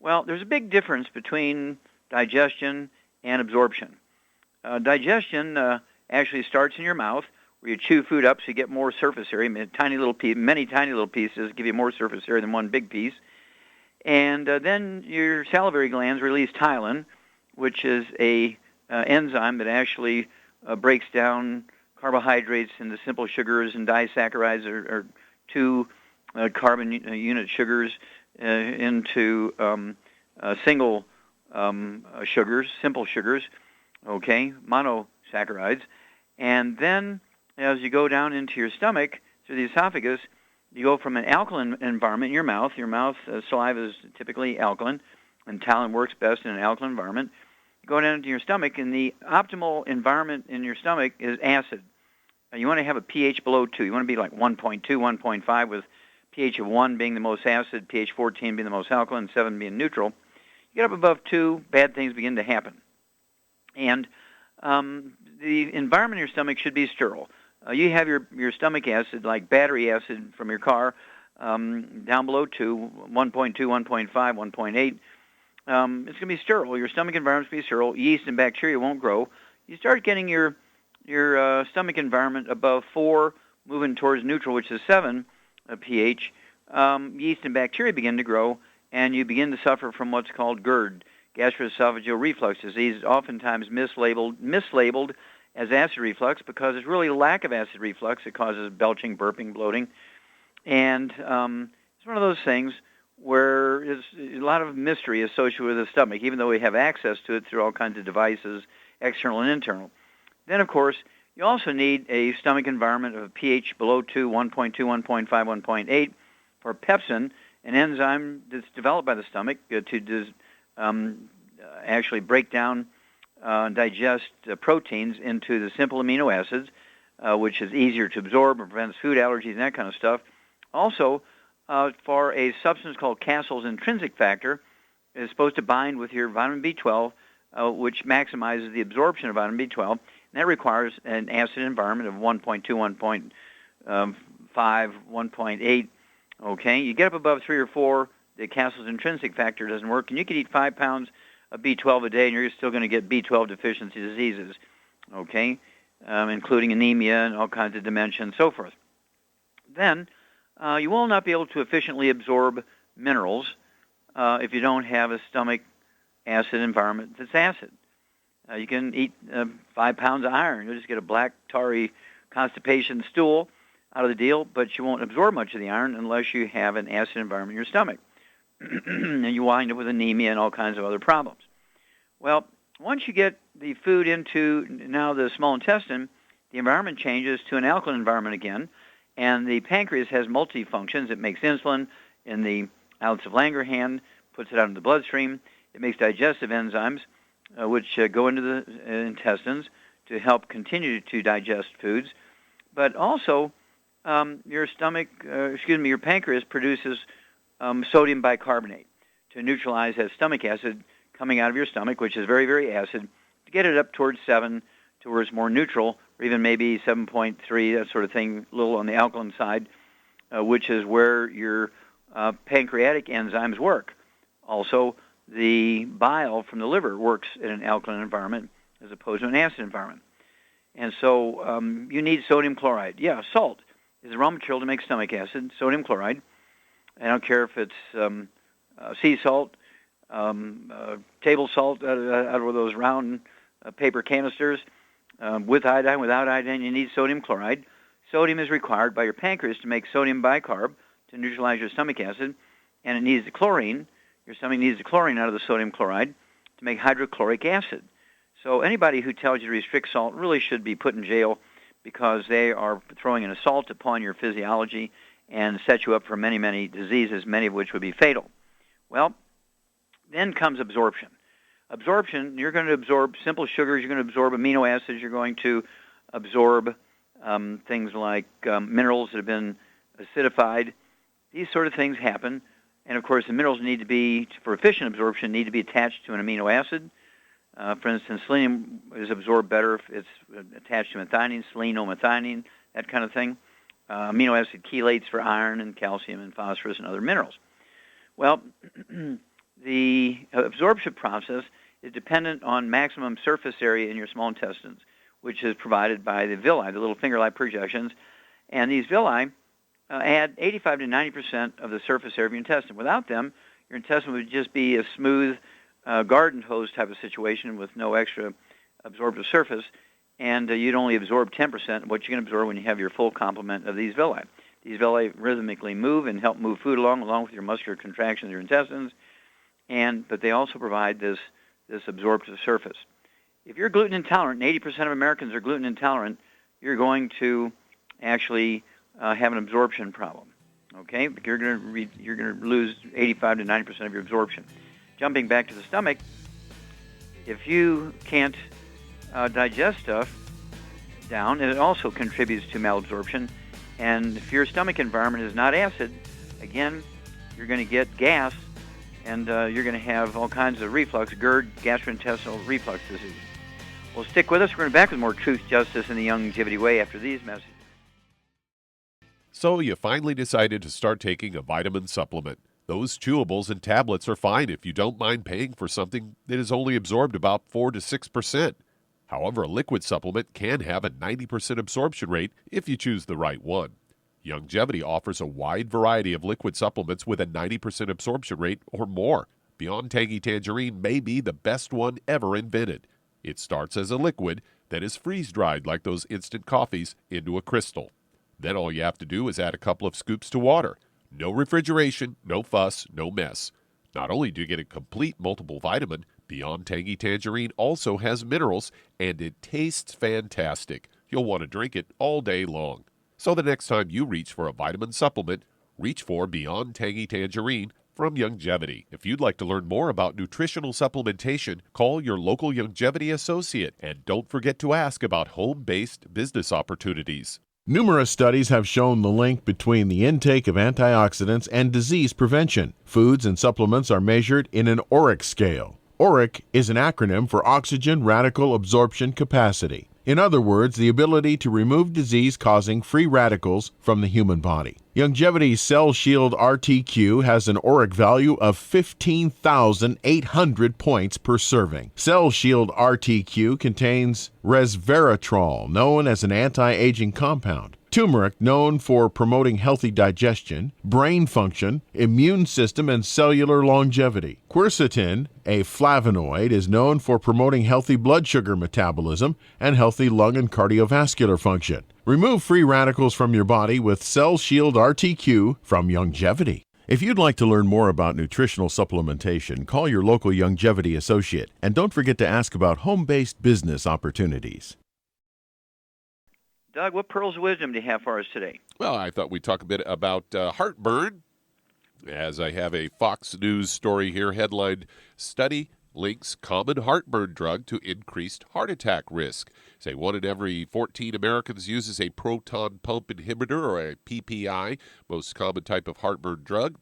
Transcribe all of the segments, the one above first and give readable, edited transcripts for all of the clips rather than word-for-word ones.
Well, there's a big difference between digestion and absorption. Digestion actually starts in your mouth, where you chew food up so you get more surface area. Many tiny little pieces give you more surface area than one big piece. And then your salivary glands release ptyalin, which is a enzyme that actually breaks down carbohydrates into simple sugars, and disaccharides or two carbon unit sugars into single sugars, simple sugars, okay, monosaccharides. And then as you go down into your stomach, through the esophagus, you go from an alkaline environment in your mouth. Your mouth, saliva is typically alkaline, and ptyalin works best in an alkaline environment. You go down into your stomach, and the optimal environment in your stomach is acid. You want to have a pH below 2. You want to be like 1.2, 1.5, with pH of 1 being the most acid, pH 14 being the most alkaline, 7 being neutral. You get up above 2, bad things begin to happen. And the environment in your stomach should be sterile. You have your stomach acid, like battery acid from your car, down below 2, 1.2, 1.5, 1.8. It's going to be sterile. Your stomach environment's going to be sterile. Yeast and bacteria won't grow. You start getting your stomach environment above 4, moving towards neutral, which is 7 pH. Yeast and bacteria begin to grow, and you begin to suffer from what's called GERD, gastroesophageal reflux disease, oftentimes mislabeled as acid reflux, because it's really a lack of acid reflux that causes belching, burping, bloating. And it's one of those things where there's a lot of mystery associated with the stomach, even though we have access to it through all kinds of devices, external and internal. Then, of course, you also need a stomach environment of pH below 2, 1.2, 1.5, 1.8 for pepsin, an enzyme that's developed by the stomach to actually break down digest proteins into the simple amino acids, which is easier to absorb and prevents food allergies and that kind of stuff. Also, for a substance called Castle's intrinsic factor, is supposed to bind with your vitamin B12, which maximizes the absorption of vitamin B12. And that requires an acid environment of 1.2, 1.5, 1.8. Okay, you get up above 3 or 4, the Castle's intrinsic factor doesn't work, and you could eat 5 pounds of B12 a day, and you're still going to get B12 deficiency diseases, okay, including anemia and all kinds of dementia and so forth. Then you will not be able to efficiently absorb minerals if you don't have a stomach acid environment that's acid. You can eat 5 pounds of iron. You'll just get a black, tarry constipation stool out of the deal, but you won't absorb much of the iron unless you have an acid environment in your stomach. And you wind up with anemia and all kinds of other problems. Well, once you get the food into now the small intestine, the environment changes to an alkaline environment again, and the pancreas has multi-functions. It makes insulin in the islets of Langerhans, puts it out in the bloodstream. It makes digestive enzymes, which go into the intestines to help continue to digest foods. But also, your pancreas produces sodium bicarbonate to neutralize that stomach acid coming out of your stomach, which is very, very acid, to get it up towards 7, to where it's more neutral, or even maybe 7.3, that sort of thing, a little on the alkaline side, which is where your pancreatic enzymes work. Also, the bile from the liver works in an alkaline environment as opposed to an acid environment. And so you need sodium chloride. Yeah, salt is the raw material to make stomach acid, sodium chloride. I don't care if it's sea salt, table salt out of those round paper canisters, with iodine, without iodine, you need sodium chloride. Sodium is required by your pancreas to make sodium bicarb to neutralize your stomach acid, and it needs the chlorine. Your stomach needs the chlorine out of the sodium chloride to make hydrochloric acid. So anybody who tells you to restrict salt really should be put in jail, because they are throwing an assault upon your physiology and set you up for many, many diseases, many of which would be fatal. Well, then comes absorption. Absorption, you're going to absorb simple sugars, you're going to absorb amino acids, you're going to absorb things like minerals that have been acidified. These sort of things happen. And, of course, the minerals need to be, for efficient absorption, need to be attached to an amino acid. For instance, selenium is absorbed better if it's attached to methionine, selenomethionine, that kind of thing. Amino acid chelates for iron and calcium and phosphorus and other minerals. Well, the absorption process is dependent on maximum surface area in your small intestines, which is provided by the villi, the little finger-like projections. And these villi add 85 to 90% of the surface area of your intestine. Without them, your intestine would just be a smooth garden hose type of situation with no extra absorptive surface, and you'd only absorb 10% of what you can absorb when you have your full complement of these villi. These villi rhythmically move and help move food along with your muscular contraction of your intestines, but they also provide this absorptive surface. If you're gluten intolerant, and 80% of Americans are gluten intolerant, you're going to actually have an absorption problem. Okay, you're going to lose 85 to 90% of your absorption. Jumping back to the stomach, if you can't digest stuff down, it also contributes to malabsorption. And if your stomach environment is not acid, again, you're going to get gas, and you're going to have all kinds of reflux, GERD, gastrointestinal reflux disease. Well, stick with us. We're going to be back with more Truth, Justice, and the Youngevity Way after these messages. So you finally decided to start taking a vitamin supplement. Those chewables and tablets are fine if you don't mind paying for something that is only absorbed about 4 to 6%. However, a liquid supplement can have a 90% absorption rate if you choose the right one. Youngevity offers a wide variety of liquid supplements with a 90% absorption rate or more. Beyond Tangy Tangerine may be the best one ever invented. It starts as a liquid, then is freeze-dried like those instant coffees into a crystal. Then all you have to do is add a couple of scoops to water. No refrigeration, no fuss, no mess. Not only do you get a complete multiple vitamin, Beyond Tangy Tangerine also has minerals, and it tastes fantastic. You'll want to drink it all day long. So the next time you reach for a vitamin supplement, reach for Beyond Tangy Tangerine from Youngevity. If you'd like to learn more about nutritional supplementation, call your local Youngevity associate, and don't forget to ask about home-based business opportunities. Numerous studies have shown the link between the intake of antioxidants and disease prevention. Foods and supplements are measured in an ORAC scale. ORAC is an acronym for Oxygen Radical Absorption Capacity. In other words, the ability to remove disease-causing free radicals from the human body. Youngevity's Cell Shield RTQ has an ORAC value of 15,800 points per serving. Cell Shield RTQ contains resveratrol, known as an anti-aging compound, turmeric, known for promoting healthy digestion, brain function, immune system, and cellular longevity. Quercetin, a flavonoid, is known for promoting healthy blood sugar metabolism and healthy lung and cardiovascular function. Remove free radicals from your body with Cell Shield RTQ from Youngevity. If you'd like to learn more about nutritional supplementation, call your local Youngevity associate, and don't forget to ask about home-based business opportunities. Doug, what pearls of wisdom do you have for us today? Well, I thought we'd talk a bit about heartburn, as I have a Fox News story here headlined, Study Links Common Heartburn Drug to Increased Heart Attack Risk. Say 1 in every 14 Americans uses a proton pump inhibitor, or a PPI, most common type of heartburn drug.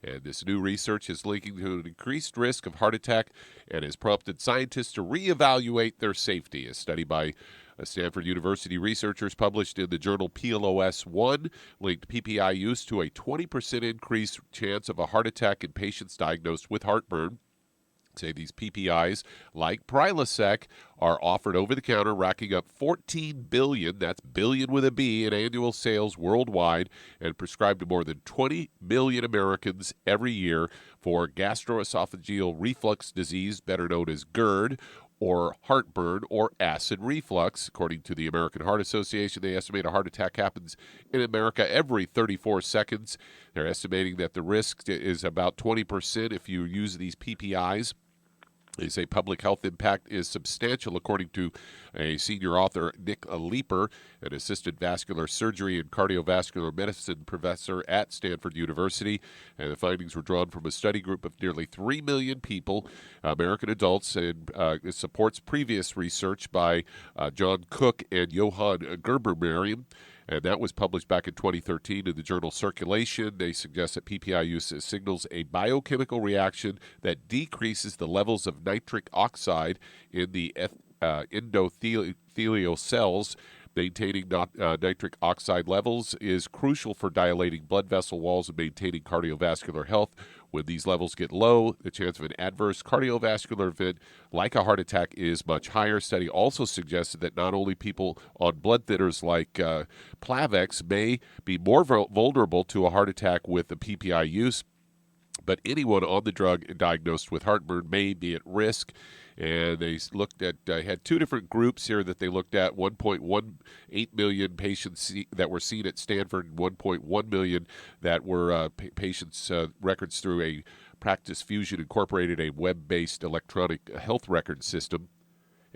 And this new research is linking to an increased risk of heart attack and has prompted scientists to reevaluate their safety. A study by Stanford University researchers published in the journal PLOS One linked PPI use to a 20% increased chance of a heart attack in patients diagnosed with heartburn. Say these PPIs, like Prilosec, are offered over the counter, racking up $14 billion, that's billion with a B, in annual sales worldwide, and prescribed to more than 20 million Americans every year for gastroesophageal reflux disease, better known as GERD, or heartburn, or acid reflux. According to the American Heart Association, they estimate a heart attack happens in America every 34 seconds. They're estimating that the risk is about 20% if you use these PPIs. They say public health impact is substantial, according to a senior author, Nick Leeper, an assistant vascular surgery and cardiovascular medicine professor at Stanford University. And the findings were drawn from a study group of nearly 3 million people, American adults, and it supports previous research by John Cook and Johann Gerber-Mariam. And that was published back in 2013 in the journal Circulation. They suggest that PPI use signals a biochemical reaction that decreases the levels of nitric oxide in the endothelial cells, Maintaining nitric oxide levels is crucial for dilating blood vessel walls and maintaining cardiovascular health. When these levels get low, the chance of an adverse cardiovascular event like a heart attack is much higher. Study also suggested that not only people on blood thinners like Plavix may be more vulnerable to a heart attack with the PPI use, but anyone on the drug diagnosed with heartburn may be at risk. And they looked at, had two different groups here that they looked at, 1.18 million patients that were seen at Stanford and 1.1 million that were patients' records through a Practice Fusion Incorporated, a web-based electronic health record system.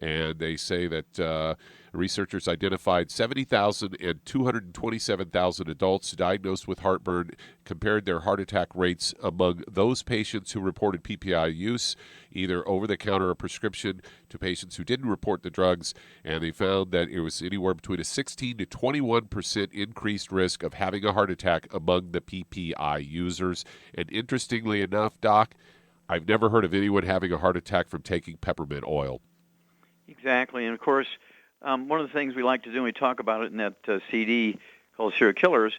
And they say that researchers identified 70,000 and 227,000 adults diagnosed with heartburn, compared their heart attack rates among those patients who reported PPI use, either over-the-counter or prescription, to patients who didn't report the drugs, and they found that it was anywhere between a 16 to 21% increased risk of having a heart attack among the PPI users. And interestingly enough, Doc, I've never heard of anyone having a heart attack from taking peppermint oil. Exactly, and of course, one of the things we like to do when we talk about it in that CD called Serial Killers,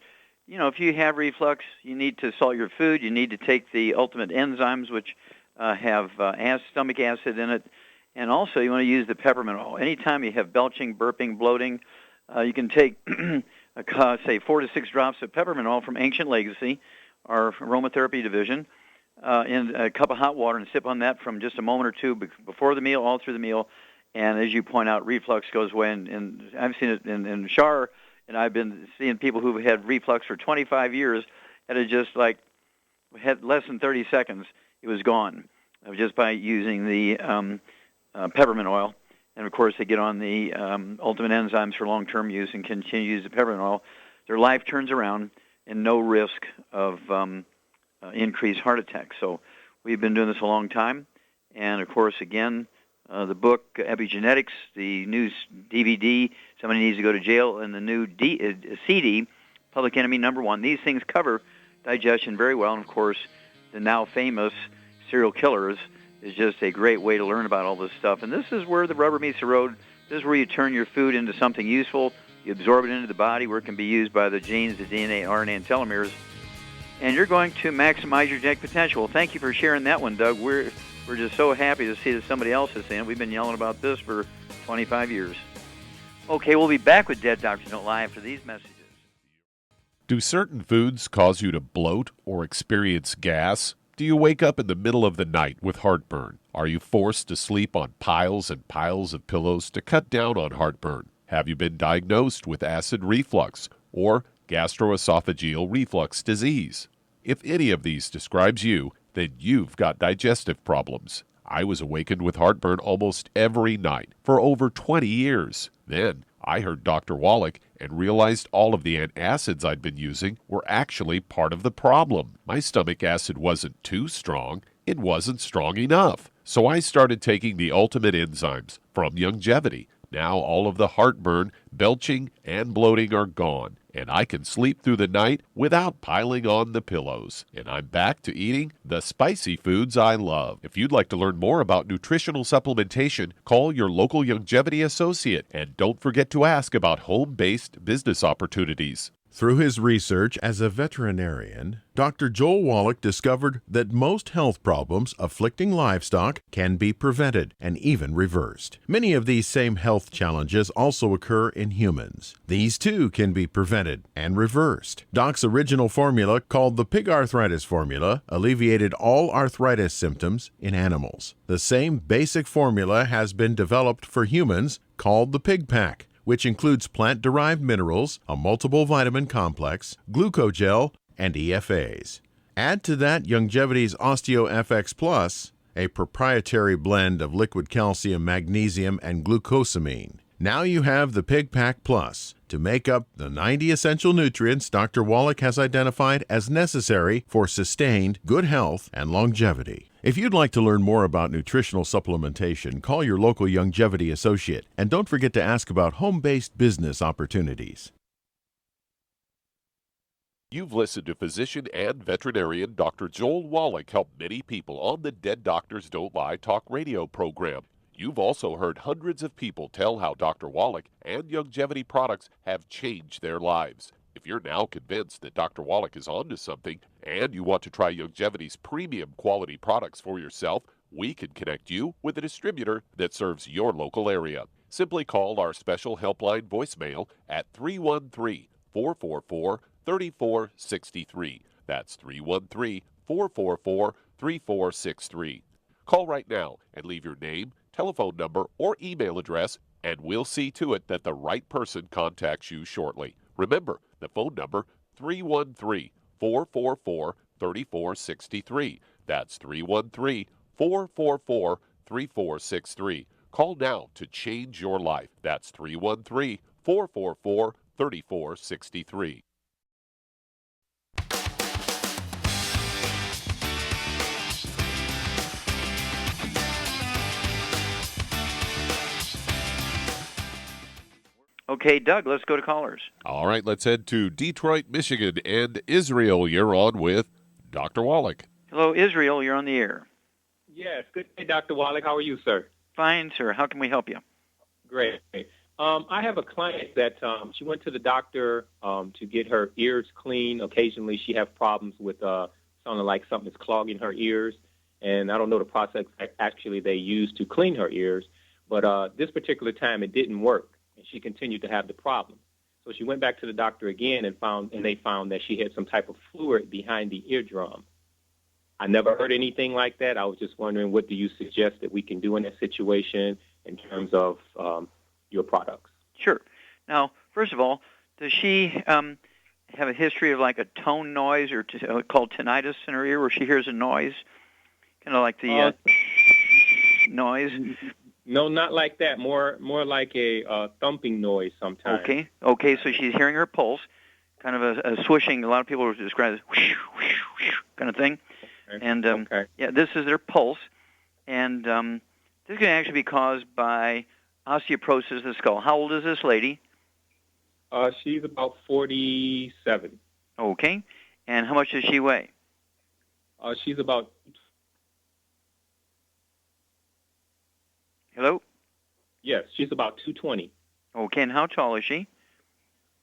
you know, if you have reflux, you need to salt your food, you need to take the ultimate enzymes, which have stomach acid in it, and also you want to use the peppermint oil. Anytime you have belching, burping, bloating, you can take, say, 4 to 6 drops of peppermint oil from Ancient Legacy, our aromatherapy division, in a cup of hot water and sip on that from just a moment or two before the meal, all through the meal. And as you point out, reflux goes away. And I've seen it in Shar, and I've been seeing people who've had reflux for 25 years, and it just like had less than 30 seconds, it was gone, just by using the peppermint oil. And of course, they get on the ultimate enzymes for long-term use and continue to use the peppermint oil. Their life turns around and no risk of increased heart attacks. So we've been doing this a long time. And of course, again, the book, Epigenetics, the new DVD, Somebody Needs to Go to Jail, and the new CD, Public Enemy #1. These things cover digestion very well. And, of course, the now famous Serial Killers is just a great way to learn about all this stuff. And this is where the rubber meets the road. This is where you turn your food into something useful. You absorb it into the body where it can be used by the genes, the DNA, RNA, and telomeres. And you're going to maximize your genetic potential. Well, thank you for sharing that one, Doug. We're just so happy to see that somebody else is saying it. We've been yelling about this for 25 years. Okay, we'll be back with Dead Doctors Don't Lie after these messages. Do certain foods cause you to bloat or experience gas? Do you wake up in the middle of the night with heartburn? Are you forced to sleep on piles and piles of pillows to cut down on heartburn? Have you been diagnosed with acid reflux or gastroesophageal reflux disease? If any of these describes you, then you've got digestive problems. I was awakened with heartburn almost every night for over 20 years. Then I heard Dr. Wallach and realized all of the antacids I'd been using were actually part of the problem. My stomach acid wasn't too strong, it wasn't strong enough. So I started taking the ultimate enzymes from Youngevity. Now all of the heartburn, belching, and bloating are gone, and I can sleep through the night without piling on the pillows. And I'm back to eating the spicy foods I love. If you'd like to learn more about nutritional supplementation, call your local Youngevity associate, and don't forget to ask about home-based business opportunities. Through his research as a veterinarian, Dr. Joel Wallach discovered that most health problems afflicting livestock can be prevented and even reversed. Many of these same health challenges also occur in humans. These too can be prevented and reversed. Doc's original formula, called the pig arthritis formula, alleviated all arthritis symptoms in animals. The same basic formula has been developed for humans, called the Pig Pack, which includes plant-derived minerals, a multiple vitamin complex, glucogel, and EFAs. Add to that Youngevity's OsteoFX Plus, a proprietary blend of liquid calcium, magnesium, and glucosamine. Now you have the Pig Pack Plus to make up the 90 essential nutrients Dr. Wallach has identified as necessary for sustained good health and longevity. If you'd like to learn more about nutritional supplementation, call your local Youngevity associate, and don't forget to ask about home-based business opportunities. You've listened to physician and veterinarian Dr. Joel Wallach help many people on the Dead Doctors Don't Lie talk radio program. You've also heard hundreds of people tell how Dr. Wallach and Youngevity products have changed their lives. If you're now convinced that Dr. Wallach is onto something and you want to try Youngevity's premium quality products for yourself, we can connect you with a distributor that serves your local area. Simply call our special helpline voicemail at 313-444-3463. That's 313-444-3463. Call right now and leave your name, telephone number, or email address, and we'll see to it that the right person contacts you shortly. Remember, the phone number, 313-444-3463. That's 313-444-3463. Call now to change your life. That's 313-444-3463. Okay, Doug, let's go to callers. All right, let's head to Detroit, Michigan, and Israel. You're on with Dr. Wallach. Hello, Israel, you're on the air. Yes, good day, Dr. Wallach. How are you, sir? Fine, sir. How can we help you? Great. I have a client that she went to the doctor to get her ears clean. Occasionally she has problems with sounding like something is clogging her ears, and I don't know the process that actually they use to clean her ears, but this particular time it didn't work. And she continued to have the problem. So she went back to the doctor again and they found that she had some type of fluid behind the eardrum. I never heard anything like that. I was just wondering, what do you suggest that we can do in that situation in terms of your products? Sure. Now, first of all, does she have a history of like a tone noise or called tinnitus in her ear where she hears a noise, kind of like the noise? No, not like that. More like a thumping noise sometimes. Okay. So she's hearing her pulse, kind of a swishing. A lot of people would describe it as whoosh, whoosh, whoosh, kind of thing. Okay. And yeah, this is their pulse, and this can actually be caused by osteoporosis of the skull. How old is this lady? She's about 47. Okay. And how much does she weigh? She's about... Hello? Yes, she's about 220. Okay, and how tall is she?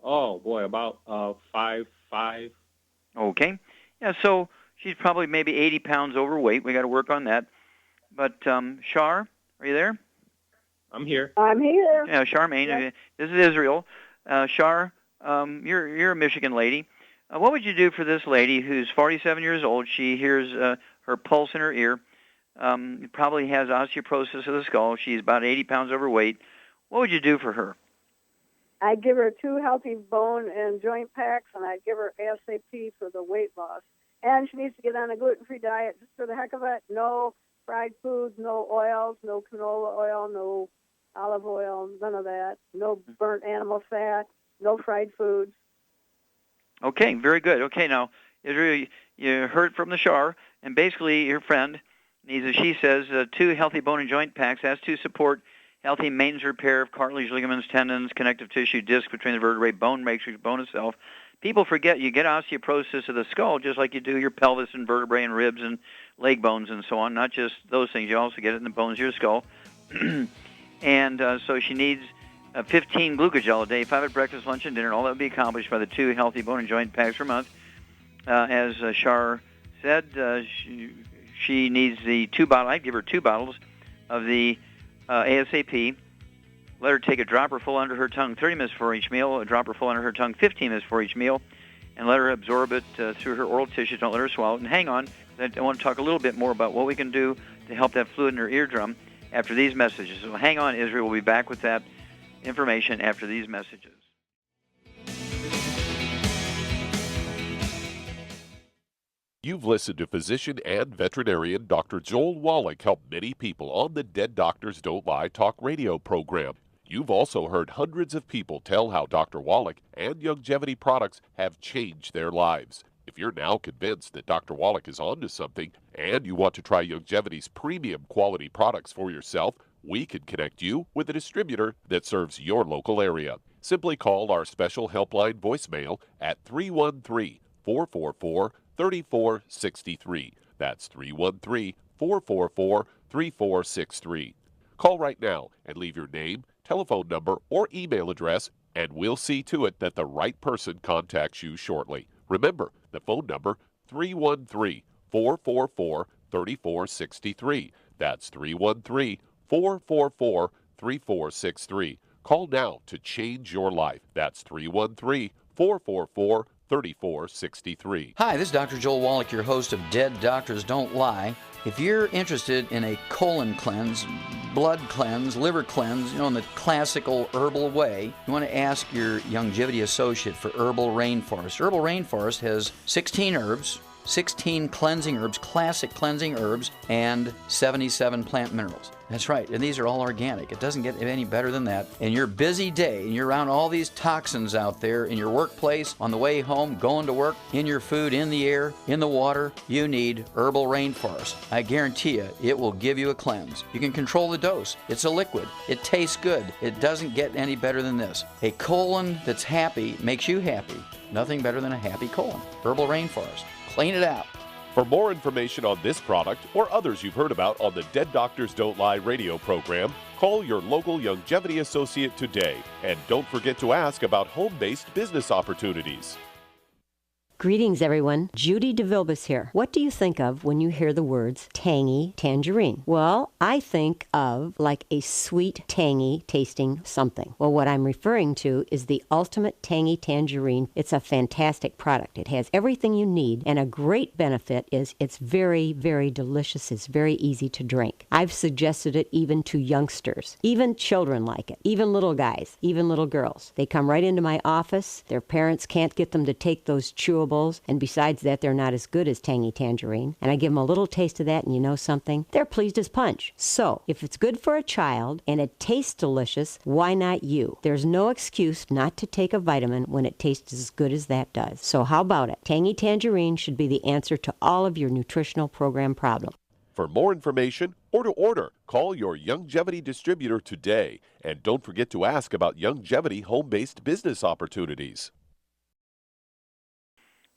Oh, boy, about 5'5". Okay. Yeah, so she's probably maybe 80 pounds overweight. We got to work on that. But Shar, are you there? I'm here. I'm here. Yeah, Charmaine. Yes. This is Israel. Shar, you're a Michigan lady. What would you do for this lady who's 47 years old? She hears her pulse in her ear. Probably has osteoporosis of the skull. She's about 80 pounds overweight. What would you do for her? I'd give her 2 healthy bone and joint packs, and I'd give her ASAP for the weight loss. And she needs to get on a gluten-free diet just for the heck of it. No fried foods, no oils, no canola oil, no olive oil, none of that. No burnt animal fat, no fried foods. Okay, very good. Okay, now, Israel, you heard from the Shar, and basically your friend needs, as she says, 2 healthy bone and joint packs. That's to support healthy maintenance repair of cartilage, ligaments, tendons, connective tissue, disc between the vertebrae, bone matrix, bone itself. People forget you get osteoporosis of the skull just like you do your pelvis and vertebrae and ribs and leg bones and so on. Not just those things. You also get it in the bones of your skull. And so she needs 15 glucogel a day, 5 at breakfast, lunch, and dinner. All that would be accomplished by the 2 healthy bone and joint packs per month. As Shar said, she needs the 2 bottles. I'd give her 2 bottles of the ASAP. Let her take a dropper full under her tongue 30 minutes before each meal, a dropper full under her tongue 15 minutes before each meal, and let her absorb it through her oral tissues. Don't let her swallow it. And hang on, I want to talk a little bit more about what we can do to help that fluid in her eardrum after these messages. So hang on, Israel. We'll be back with that information after these messages. You've listened to physician and veterinarian Dr. Joel Wallach help many people on the Dead Doctors Don't Lie talk radio program. You've also heard hundreds of people tell how Dr. Wallach and Youngevity products have changed their lives. If you're now convinced that Dr. Wallach is onto something and you want to try Youngevity's premium quality products for yourself, we can connect you with a distributor that serves your local area. Simply call our special helpline voicemail at 313-444-3463. That's 313-444-3463. Call right now and leave your name, telephone number, or email address, and we'll see to it that the right person contacts you shortly. Remember, the phone number, 313-444-3463. That's 313-444-3463. Call now to change your life. That's 313-444-3463. Hi, this is Dr. Joel Wallach, your host of Dead Doctors Don't Lie. If you're interested in a colon cleanse, blood cleanse, liver cleanse, in the classical herbal way, you want to ask your Youngevity associate for Herbal Rainforest. Herbal Rainforest has 16 herbs, 16 cleansing herbs, classic cleansing herbs, and 77 plant minerals. That's right, and these are all organic. It doesn't get any better than that. In your busy day, and you're around all these toxins out there, in your workplace, on the way home, going to work, in your food, in the air, in the water, you need Herbal Rainforest. I guarantee you, it will give you a cleanse. You can control the dose. It's a liquid. It tastes good. It doesn't get any better than this. A colon that's happy makes you happy. Nothing better than a happy colon. Herbal Rainforest. Clean it out. For more information on this product or others you've heard about on the Dead Doctors Don't Lie radio program, call your local Youngevity associate today. And don't forget to ask about home-based business opportunities. Greetings, everyone. Judy DeVilbus here. What do you think of when you hear the words tangy tangerine? Well, I think of like a sweet, tangy tasting something. Well, what I'm referring to is the Ultimate Tangy Tangerine. It's a fantastic product. It has everything you need, and a great benefit is it's very, very delicious. It's very easy to drink. I've suggested it even to youngsters. Even children like it. Even little guys. Even little girls. They come right into my office. Their parents can't get them to take those chewables. And besides that, they're not as good as Tangy Tangerine. And I give them a little taste of that, and you know something? They're pleased as punch. So, if it's good for a child and it tastes delicious, why not you? There's no excuse not to take a vitamin when it tastes as good as that does. So how about it? Tangy Tangerine should be the answer to all of your nutritional program problems. For more information or to order, call your Youngevity distributor today. And don't forget to ask about Youngevity home-based business opportunities.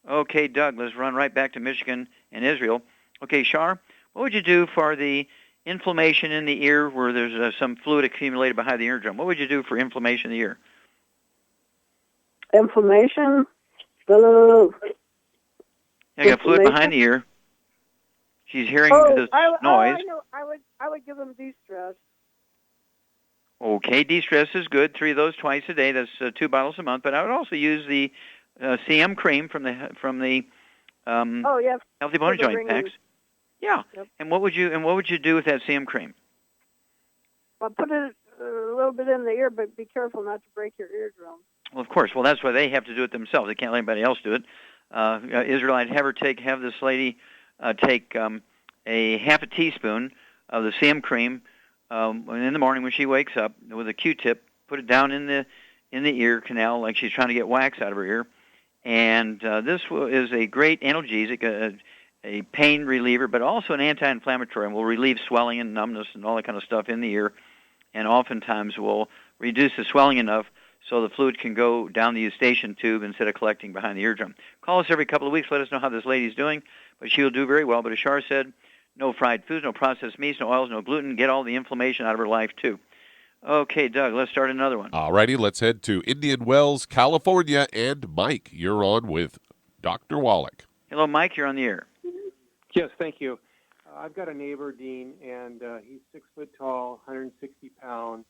Okay, Doug, let's run right back to Michigan and Israel. Okay, Shar, what would you do for the inflammation in the ear where there's some fluid accumulated behind the eardrum? What would you do for inflammation in the ear? Inflammation? I got fluid behind the ear. She's hearing this noise. I know. I would give them de-stress. Okay, de-stress is good. 3 of those twice a day. That's 2 bottles a month. But I would also use the CM cream from the Healthy Bone Joint packs. Yeah. Yep. And what would you do with that CM cream? Well, put it a little bit in the ear, but be careful not to break your eardrum. Well, of course. Well, that's why they have to do it themselves. They can't let anybody else do it. Israel, I'd have this lady take a half a teaspoon of the CM cream in the morning when she wakes up with a Q-tip. Put it down in the ear canal like she's trying to get wax out of her ear. And this is a great analgesic, a pain reliever, but also an anti-inflammatory, and will relieve swelling and numbness and all that kind of stuff in the ear, and oftentimes will reduce the swelling enough so the fluid can go down the eustachian tube instead of collecting behind the eardrum. Call us every couple of weeks. Let us know how this lady's doing, but she'll do very well. But as Shar said, no fried foods, no processed meats, no oils, no gluten. Get all the inflammation out of her life, too. Okay, Doug, let's start another one. All righty, let's head to Indian Wells, California. And Mike, you're on with Dr. Wallach. Hello, Mike. You're on the air. Yes, thank you. I've got a neighbor, Dean, and he's 6 foot tall, 160 pounds.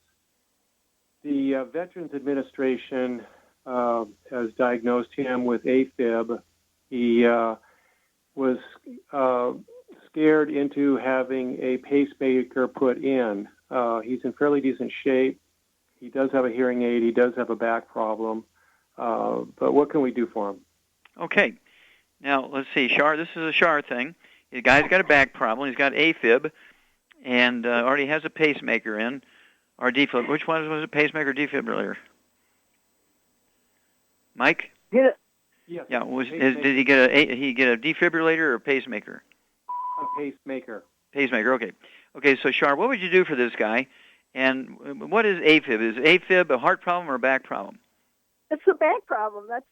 The Veterans Administration has diagnosed him with AFib. He was scared into having a pacemaker put in. He's in fairly decent shape. He does have a hearing aid. He does have a back problem. But what can we do for him? Okay. Now, let's see. Shar, this is a Shar thing. The guy's got a back problem. He's got AFib and already has a pacemaker in, or defib. Which one was it, pacemaker or defibrillator? Mike? Yes. Yeah. Did he get a defibrillator or a pacemaker? A pacemaker. Pacemaker, okay. Okay, so Shar, what would you do for this guy? And what is AFib? Is AFib a heart problem or a back problem? It's a back problem. That's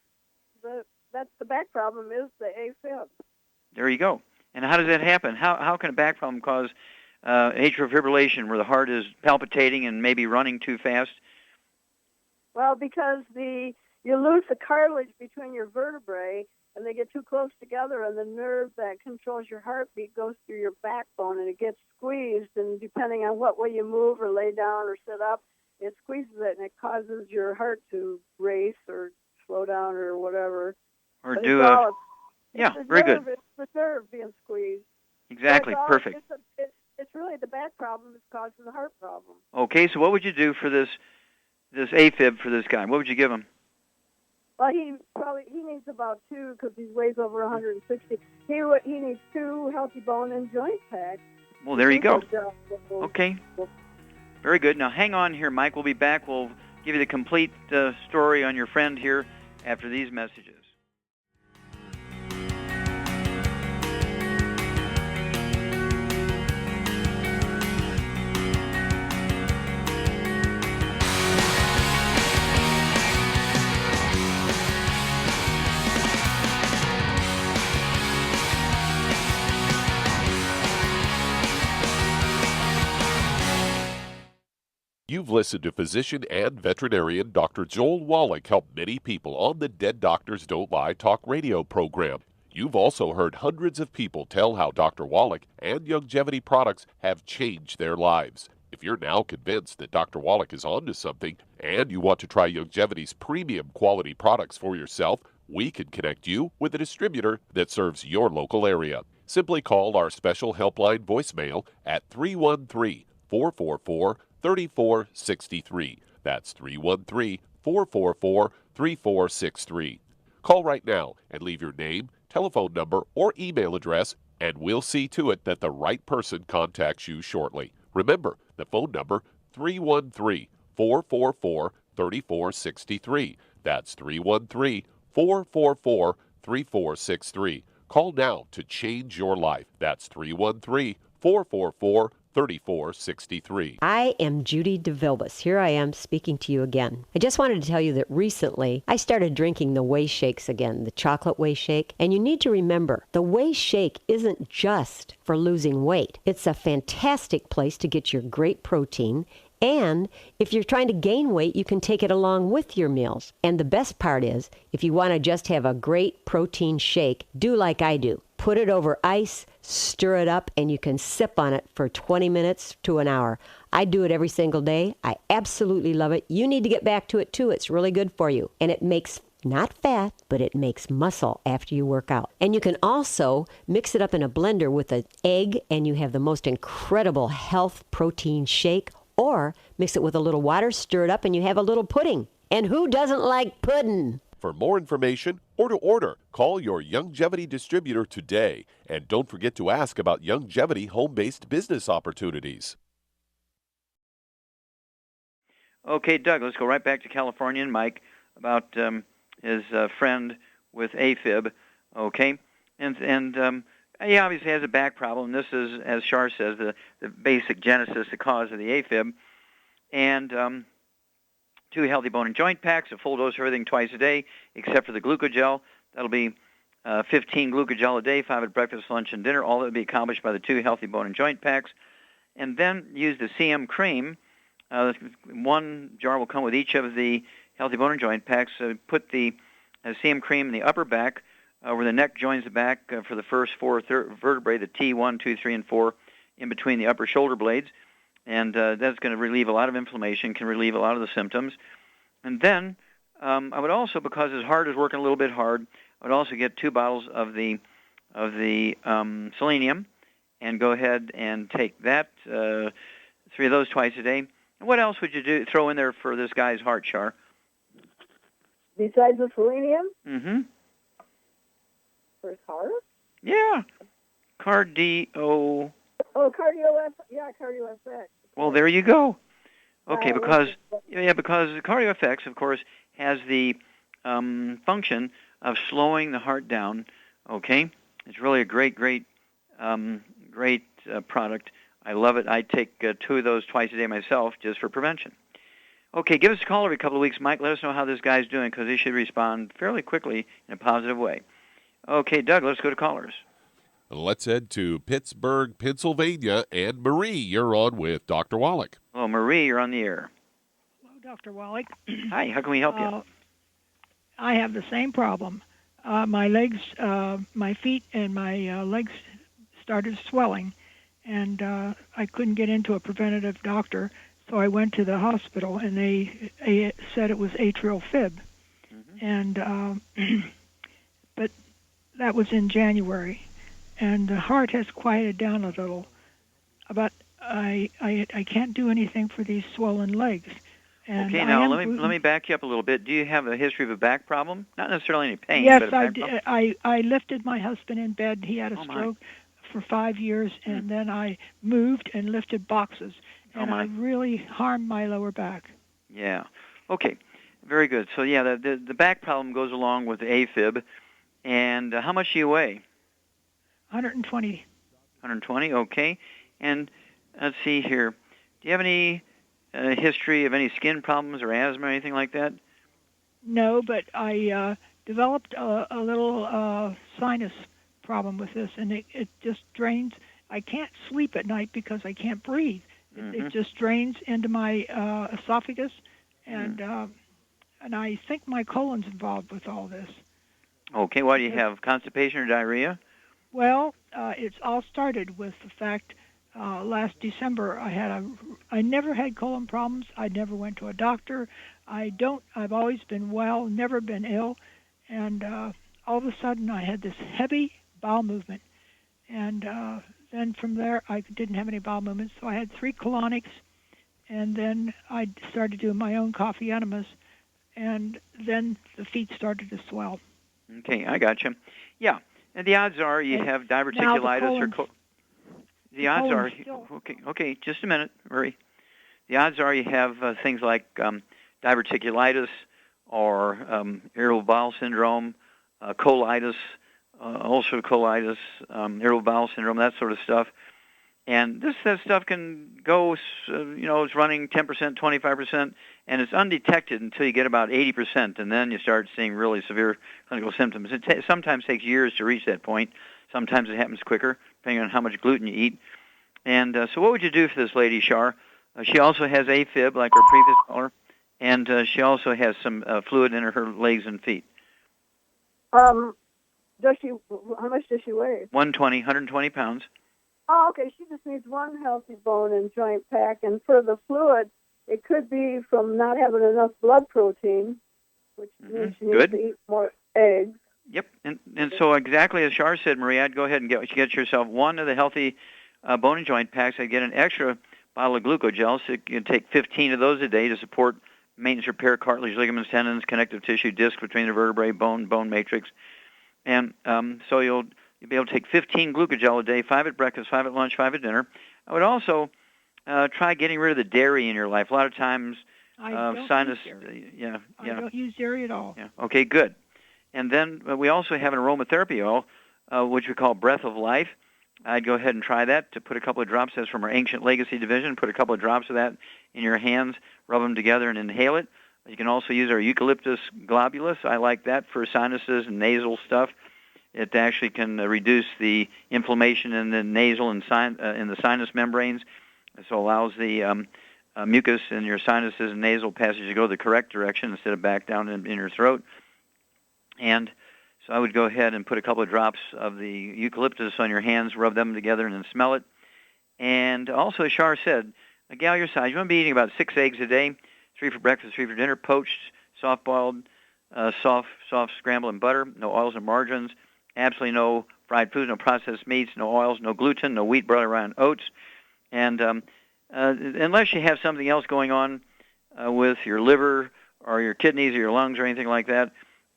the back problem is the AFib. There you go. And how does that happen? How can a back problem cause atrial fibrillation, where the heart is palpitating and maybe running too fast? Well, because you lose the cartilage between your vertebrae, and they get too close together, and the nerve that controls your heartbeat goes through your backbone, and it gets squeezed, and depending on what way you move or lay down or sit up, it squeezes it, and it causes your heart to race or slow down or whatever. Or But do it's yeah, the very nerve, good. It's the nerve being squeezed. Exactly, So perfect. It's really the back problem that's causing the heart problem. Okay, so what would you do for this AFib for this guy? What would you give him? Well, he needs about 2 because he weighs over 160. He needs 2 healthy bone and joint packs. Well, there you go. Okay. Very good. Now, hang on here, Mike. We'll be back. We'll give you the complete story on your friend here after these messages. You've listened to physician and veterinarian Dr. Joel Wallach help many people on the Dead Doctors Don't Lie talk radio program. You've also heard hundreds of people tell how Dr. Wallach and Youngevity products have changed their lives. If you're now convinced that Dr. Wallach is onto something and you want to try Youngevity's premium quality products for yourself, we can connect you with a distributor that serves your local area. Simply call our special helpline voicemail at 313-444-3463. That's 313-444-3463. Call right now and leave your name, telephone number, or email address, and we'll see to it that the right person contacts you shortly. Remember, the phone number, 313-444-3463. That's 313-444-3463. Call now to change your life. That's 313-444-3463. I am Judy DeVilbus. Here I am speaking to you again. I just wanted to tell you that recently I started drinking the Whey Shakes again, the chocolate Whey Shake. And you need to remember, the Whey Shake isn't just for losing weight. It's a fantastic place to get your great protein. And if you're trying to gain weight, you can take it along with your meals. And the best part is, if you want to just have a great protein shake, do like I do. Put it over ice, stir it up, and you can sip on it for 20 minutes to an hour. I do it every single day. I absolutely love it. You need to get back to it too. It's really good for you. And it makes not fat, but it makes muscle after you work out. And you can also mix it up in a blender with an egg, and you have the most incredible health protein shake. Or mix it with a little water, stir it up, and you have a little pudding. And who doesn't like pudding? For more information or to order, call your Youngevity distributor today. And don't forget to ask about Youngevity home-based business opportunities. Okay, Doug, let's go right back to California and Mike about his friend with AFib. Okay, and he obviously has a back problem. This is, as Shar says, the basic genesis, the cause of the AFib. And 2 healthy bone and joint packs, a full dose of everything twice a day, except for the glucogel. That'll be 15 glucogel a day, 5 at breakfast, lunch, and dinner. All that will be accomplished by the 2 healthy bone and joint packs. And then use the CM cream. 1 jar will come with each of the healthy bone and joint packs. Put the CM cream in the upper back, where the neck joins the back for the first 4 vertebrae, the T1, 2, 3, and 4, in between the upper shoulder blades. And that's going to relieve a lot of inflammation, can relieve a lot of the symptoms. And then I would also, because his heart is working a little bit hard, I would also get 2 bottles of the selenium and go ahead and take that, 3 of those twice a day. And what else would you throw in there for this guy's heart, Char? Besides the selenium? Mm-hmm. For his heart? Yeah. Cardio. Oh, CardioFX. Well, there you go. Okay, because the CardioFX, of course, has the function of slowing the heart down. Okay, it's really a great product. I love it. I take 2 of those twice a day myself, just for prevention. Okay, give us a call every couple of weeks, Mike. Let us know how this guy's doing, because he should respond fairly quickly in a positive way. Okay, Doug, let's go to callers. Let's head to Pittsburgh, Pennsylvania. And Marie, you're on with Dr. Wallach. Hello, Marie, you're on the air. Hello, Dr. Wallach. Hi, how can we help you? I have the same problem. My legs, my feet and my legs started swelling, and I couldn't get into a preventative doctor, so I went to the hospital, and they said it was atrial fib. And but that was in January, and the heart has quieted down a little, but I can't do anything for these swollen legs. And okay, now let me back you up a little bit. Do you have a history of a back problem? Not necessarily any pain. Yes, but I did. I lifted my husband in bed. He had a stroke for 5 years, and then I moved and lifted boxes, and I really harmed my lower back. Yeah. Okay. Very good. So yeah, the back problem goes along with the AFib. And how much do you weigh? 120. 120. Okay. And let's see here. Do you have any history of any skin problems or asthma or anything like that? No, but I developed a little sinus problem with this, and it just drains. I can't sleep at night because I can't breathe. It just drains into my esophagus, and I think my colon's involved with all this. Okay, why do you have constipation or diarrhea? Well, it's all started with the fact last December I never had colon problems. I never went to a doctor. I've always been well, never been ill, and all of a sudden I had this heavy bowel movement, and then from there I didn't have any bowel movements, so I had 3 colonics, and then I started doing my own coffee enemas, and then the feet started to swell. Okay, I got you. Yeah, and the odds are you have diverticulitis or the odds are okay. Just a minute, Marie. The odds are you have things like diverticulitis or irritable bowel syndrome, colitis, ulcerative colitis, irritable bowel syndrome, that sort of stuff. And that stuff can go, it's running 10%, 25%, and it's undetected until you get about 80%, and then you start seeing really severe clinical symptoms. It sometimes takes years to reach that point. Sometimes it happens quicker, depending on how much gluten you eat. And so what would you do for this lady, Shar? She also has AFib, like her previous caller, and she also has some fluid in her legs and feet. How much does she weigh? 120 pounds. Oh, okay. She just needs one healthy bone and joint pack. And for the fluid, it could be from not having enough blood protein, which means she needs to eat more eggs. Yep. And so exactly as Shar said, Marie, I'd go ahead and get yourself one of the healthy bone and joint packs. I'd get an extra bottle of glucogel, so you can take 15 of those a day to support maintenance, repair, cartilage, ligaments, tendons, connective tissue, disc between the vertebrae, bone matrix. And so you'll be able to take 15 glucogel a day, 5 at breakfast, 5 at lunch, 5 at dinner. I would also try getting rid of the dairy in your life. A lot of times, sinus. I don't use dairy at all. Yeah. Okay, good. And then we also have an aromatherapy oil, which we call Breath of Life. I'd go ahead and try that to put a couple of drops. That's from our Ancient Legacy division. Put a couple of drops of that in your hands, rub them together, and inhale it. You can also use our Eucalyptus globulus. I like that for sinuses and nasal stuff. It actually can reduce the inflammation in the nasal and in the sinus membranes, so allows the mucus in your sinuses and nasal passage to go the correct direction instead of back down in your throat. And so I would go ahead and put a couple of drops of the eucalyptus on your hands, rub them together, and then smell it. And also, as Shar said, a gal your size, you want to be eating about 6 eggs a day, 3 for breakfast, 3 for dinner, poached, soft-boiled, soft scrambled in butter, no oils or margarines, absolutely no fried foods, no processed meats, no oils, no gluten, no wheat, brown, rye, and oats. And unless you have something else going on with your liver or your kidneys or your lungs or anything like that,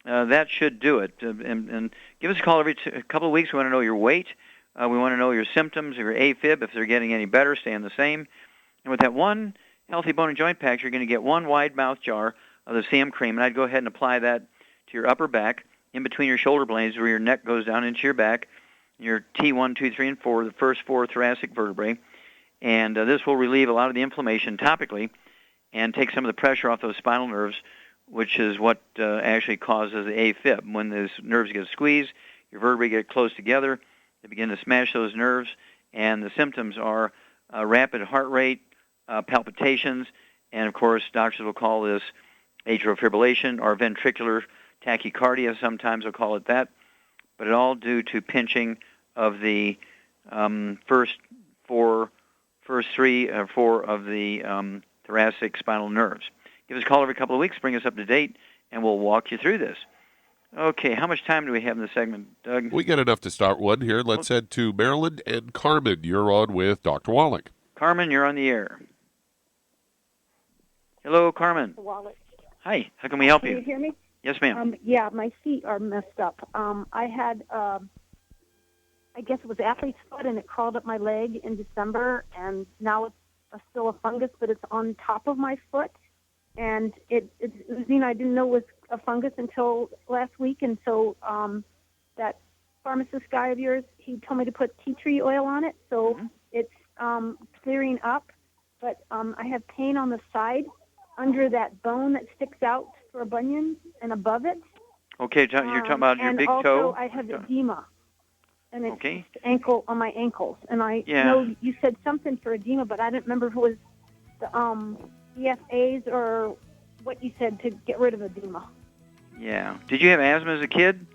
that should do it. And give us a call every couple of weeks. We want to know your weight. We want to know your symptoms, your AFib, if they're getting any better, staying the same. And with that one healthy bone and joint pack, you're going to get one wide mouth jar of the CM cream, and I'd go ahead and apply that to your upper back, in between your shoulder blades where your neck goes down into your back, your T1, 2, 3, and 4, the first 4 thoracic vertebrae. And this will relieve a lot of the inflammation topically and take some of the pressure off those spinal nerves, which is what actually causes the AFib. When those nerves get squeezed, your vertebrae get close together, They begin to smash those nerves, and the symptoms are rapid heart rate, palpitations, and of course, doctors will call this atrial fibrillation or ventricular tachycardia. Sometimes they'll call it that, but it all due to pinching of the first three or four of the thoracic spinal nerves. Give us a call every couple of weeks, bring us up to date, and we'll walk you through this. Okay, how much time do we have in the segment, Doug? We got enough to start one here. Let's head to Maryland. And Carmen, you're on with Dr. Wallach. Carmen, you're on the air. Hello, Carmen. Wallach. Hi, how can we help Can you hear me? Yes, ma'am. Yeah, my feet are messed up. I had, I guess it was athlete's foot, and it crawled up my leg in December, and now it's still a fungus, but it's on top of my foot. And it's oozing. I didn't know it was a fungus until last week, and so that pharmacist guy of yours, he told me to put tea tree oil on it, so it's clearing up. But I have pain on the side under that bone that sticks out for a bunion and above it. Okay, you're talking about your big toe? And also I have edema, and it's ankle on my ankles. And I know you said something for edema, but I didn't remember if it was the EFAs or what you said to get rid of edema. Yeah. Did you have asthma as a kid?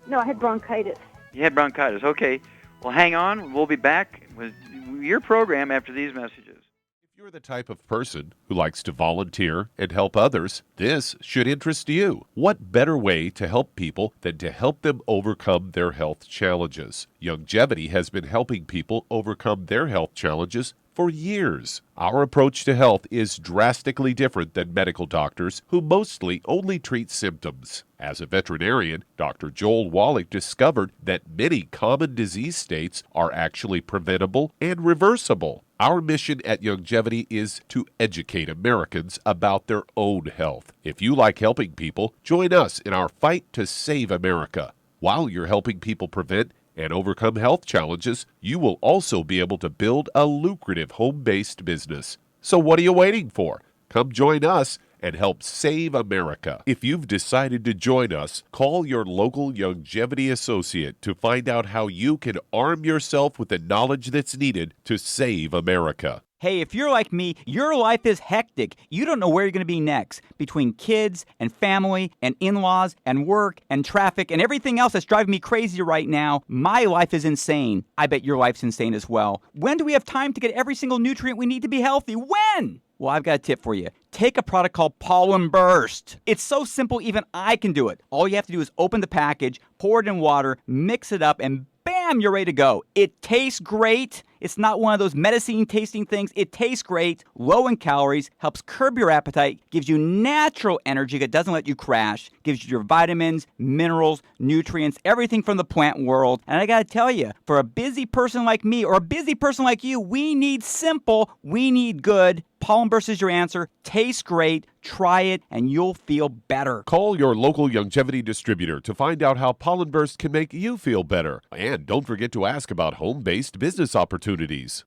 No, I had bronchitis. You had bronchitis. Okay. Well, hang on. We'll be back with your program after these messages. If you're the type of person who likes to volunteer and help others, this should interest you. What better way to help people than to help them overcome their health challenges? Youngevity has been helping people overcome their health challenges for years. Our approach to health is drastically different than medical doctors who mostly only treat symptoms. As a veterinarian, Dr. Joel Wallach discovered that many common disease states are actually preventable and reversible. Our mission at Youngevity is to educate Americans about their own health. If you like helping people, join us in our fight to save America. While you're helping people prevent and overcome health challenges, you will also be able to build a lucrative home-based business. So what are you waiting for? Come join us and help save America. If you've decided to join us, call your local Youngevity associate to find out how you can arm yourself with the knowledge that's needed to save America. Hey, if you're like me, your life is hectic. You don't know where you're going to be next. Between kids and family and in-laws and work and traffic and everything else that's driving me crazy right now, my life is insane. I bet your life's insane as well. When do we have time to get every single nutrient we need to be healthy? When? Well, I've got a tip for you. Take a product called Pollen Burst. It's so simple, even I can do it. All you have to do is open the package, pour it in water, mix it up, and bam, you're ready to go. It tastes great. It's not one of those medicine tasting things. It tastes great, low in calories, helps curb your appetite, gives you natural energy that doesn't let you crash, gives you your vitamins, minerals, nutrients, everything from the plant world. And I gotta tell you, for a busy person like me or a busy person like you, we need simple, we need good. Pollen Burst is your answer. Tastes great. Try it, and you'll feel better. Call your local Youngevity distributor to find out how Pollen Burst can make you feel better. And don't forget to ask about home-based business opportunities.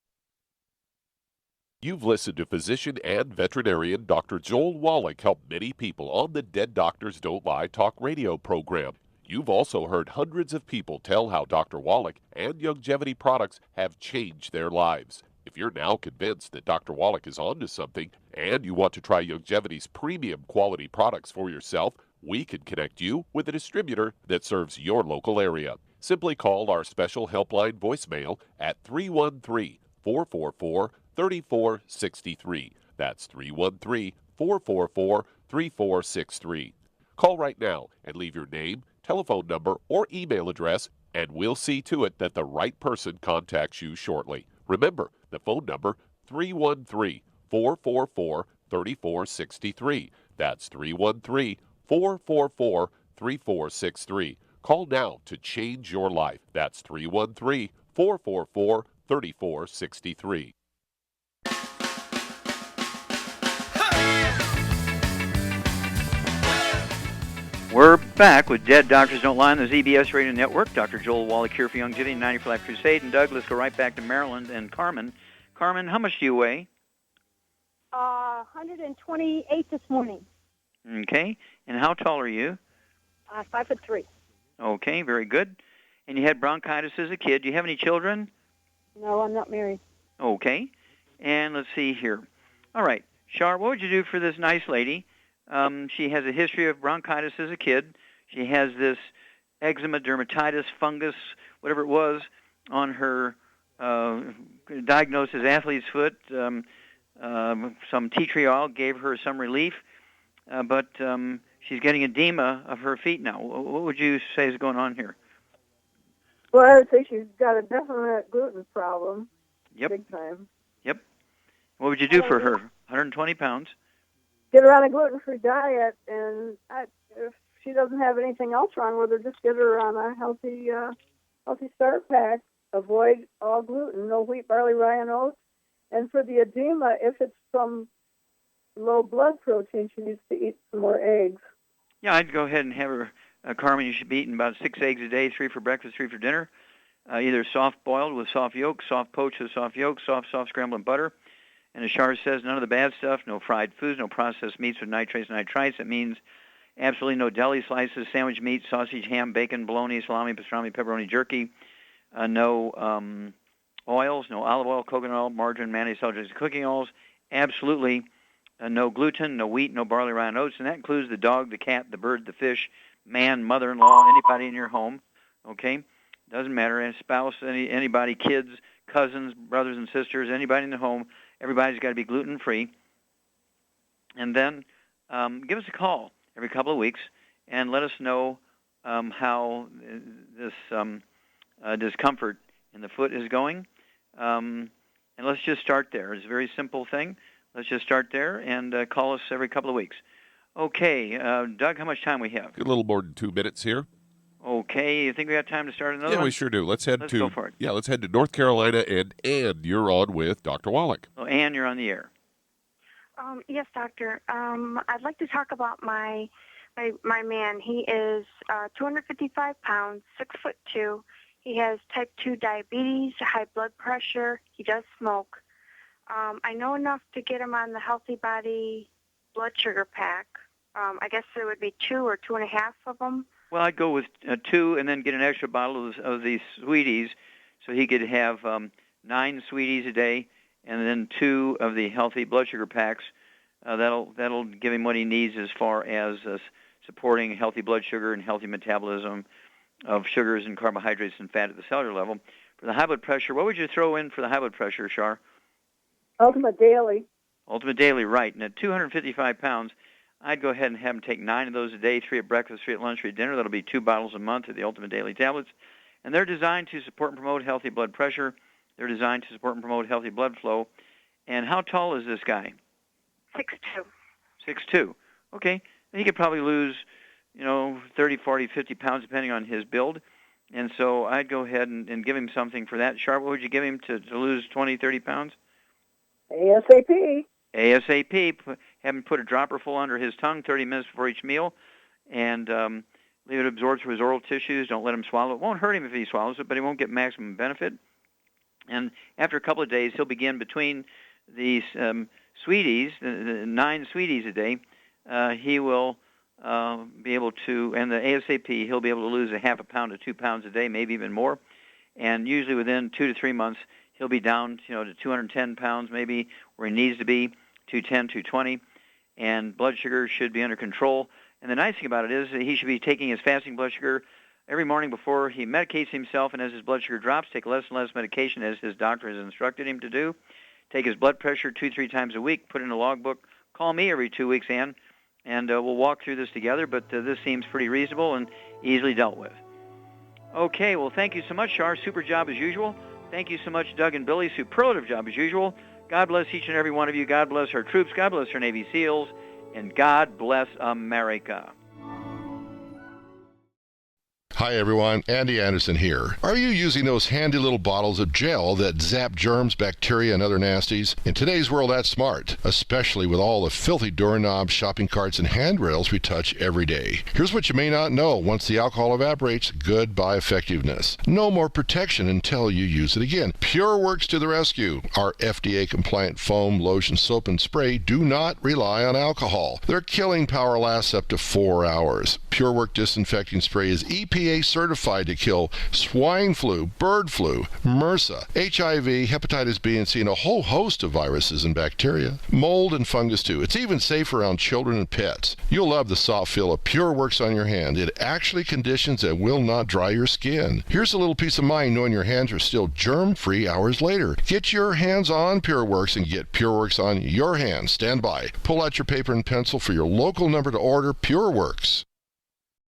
You've listened to physician and veterinarian Dr. Joel Wallach help many people on the Dead Doctors Don't Lie talk radio program. You've also heard hundreds of people tell how Dr. Wallach and Youngevity products have changed their lives. If you're now convinced that Dr. Wallach is onto something and you want to try Youngevity's premium quality products for yourself, we can connect you with a distributor that serves your local area. Simply call our special helpline voicemail at 313-444-3463. That's 313-444-3463. Call right now and leave your name, telephone number, or email address, and we'll see to it that the right person contacts you shortly. Remember, the phone number, 313-444-3463. That's 313-444-3463. Call now to change your life. That's 313-444-3463. We're back with Dead Doctors Don't Lie on the ZBS Radio Network. Dr. Joel Wallach here for Youngevity, 90 for Life Crusade. And Doug, let's go right back to Maryland and Carmen. Carmen, how much do you weigh? 128 this morning. Okay. And how tall are you? 5'3". Okay, very good. and you had bronchitis as a kid. Do you have any children? No, I'm not married. Okay. And let's see here. All right. Char, what would you do for this nice lady? She has a history of bronchitis as a kid. She has this eczema, dermatitis, fungus, whatever it was, on her diagnosed as athlete's foot. Some tea tree oil gave her some relief, but she's getting edema of her feet now. What would you say is going on here? Well, I would say she's got a definite gluten problem. Yep. Big time. Yep. What would you do for her? 120 pounds. Get her on a gluten-free diet, and if she doesn't have anything else wrong with her, just get her on a healthy start pack. Avoid all gluten, no wheat, barley, rye, and oats. And for the edema, if it's from low blood protein, she needs to eat some more eggs. Yeah, I'd go ahead and have her, Carmen, you should be eating about 6 eggs a day, 3 for breakfast, 3 for dinner. Either soft boiled with soft yolk, soft poached with soft yolk, soft scrambled in butter. And as Shar says, none of the bad stuff, no fried foods, no processed meats with nitrates and nitrites. That means absolutely no deli slices, sandwich meat, sausage, ham, bacon, bologna, salami, pastrami, pepperoni, jerky. No oils, no olive oil, coconut oil, margarine, mayonnaise, celery, cooking oils. Absolutely no gluten, no wheat, no barley, rye, and oats. And that includes the dog, the cat, the bird, the fish, man, mother-in-law, anybody in your home. Okay? Doesn't matter. Any spouse, anybody, kids, cousins, brothers and sisters, anybody in the home. Everybody's got to be gluten-free. And then give us a call every couple of weeks and let us know how this discomfort in the foot is going. And let's just start there. It's a very simple thing. Let's just start there and call us every couple of weeks. Okay, Doug, how much time we have? A little more than 2 minutes here. Okay, you think we got time to start another one? Yeah, we sure do. Let's go for it. Yeah, let's head to North Carolina, and Ann, you're on with Dr. Wallach. Well, Ann, you're on the air. Yes, doctor. I'd like to talk about my man. He is 255 pounds, 6'2". He has type 2 diabetes, high blood pressure. He does smoke. I know enough to get him on the Healthy Body blood sugar pack. I guess there would be 2 or 2.5 of them. Well, I'd go with 2 and then get an extra bottle of these sweeties, so he could have 9 sweeties a day, and then 2 of the healthy blood sugar packs. That'll give him what he needs as far as supporting healthy blood sugar and healthy metabolism of sugars and carbohydrates and fat at the cellular level. For the high blood pressure, what would you throw in for the high blood pressure, Shar? Ultimate Daily. Ultimate Daily, right. And at 255 pounds, I'd go ahead and have him take 9 of those a day, 3 at breakfast, 3 at lunch, 3 at dinner. That'll be 2 bottles a month of the Ultimate Daily tablets. And they're designed to support and promote healthy blood pressure. They're designed to support and promote healthy blood flow. And how tall is this guy? 6'2". 6'2". Okay. And he could probably lose, 30, 40, 50 pounds depending on his build. And so I'd go ahead and give him something for that. Sharp, what would you give him to lose 20, 30 pounds? ASAP. ASAP. Have him put a dropper full under his tongue 30 minutes before each meal, and leave it absorb through his oral tissues. Don't let him swallow it. Won't hurt him if he swallows it, but he won't get maximum benefit. And after a couple of days, he'll begin between these sweeties, the 9 sweeties a day, he will be able to, and the ASAP, he'll be able to lose a half a pound to 2 pounds a day, maybe even more. And usually within 2 to 3 months, he'll be down, to 210 pounds maybe, where he needs to be, 210, 220, and blood sugar should be under control. And the nice thing about it is that he should be taking his fasting blood sugar every morning before he medicates himself, and as his blood sugar drops, take less and less medication as his doctor has instructed him to do. Take his blood pressure 2-3 times a week, put in a logbook. Call me every 2 weeks, Ann, and we'll walk through this together, but this seems pretty reasonable and easily dealt with. Okay, well, thank you so much, Shar. Super job as usual. Thank you so much, Doug and Billy. Superlative job as usual. God bless each and every one of you. God bless our troops. God bless our Navy SEALs. And God bless America. Hi everyone, Andy Anderson here. Are you using those handy little bottles of gel that zap germs, bacteria, and other nasties? In today's world, that's smart, especially with all the filthy doorknobs, shopping carts, and handrails we touch every day. Here's what you may not know. Once the alcohol evaporates, goodbye effectiveness. No more protection until you use it again. PureWorks to the rescue. Our FDA-compliant foam, lotion, soap, and spray do not rely on alcohol. Their killing power lasts up to 4 hours. PureWorks disinfecting spray is EPA FDA certified to kill swine flu, bird flu, MRSA, HIV, hepatitis B and C, and a whole host of viruses and bacteria. Mold and fungus too. It's even safe around children and pets. You'll love the soft feel of PureWorks on your hand. It actually conditions and will not dry your skin. Here's a little peace of mind knowing your hands are still germ-free hours later. Get your hands on PureWorks and get PureWorks on your hands. Stand by. Pull out your paper and pencil for your local number to order. PureWorks.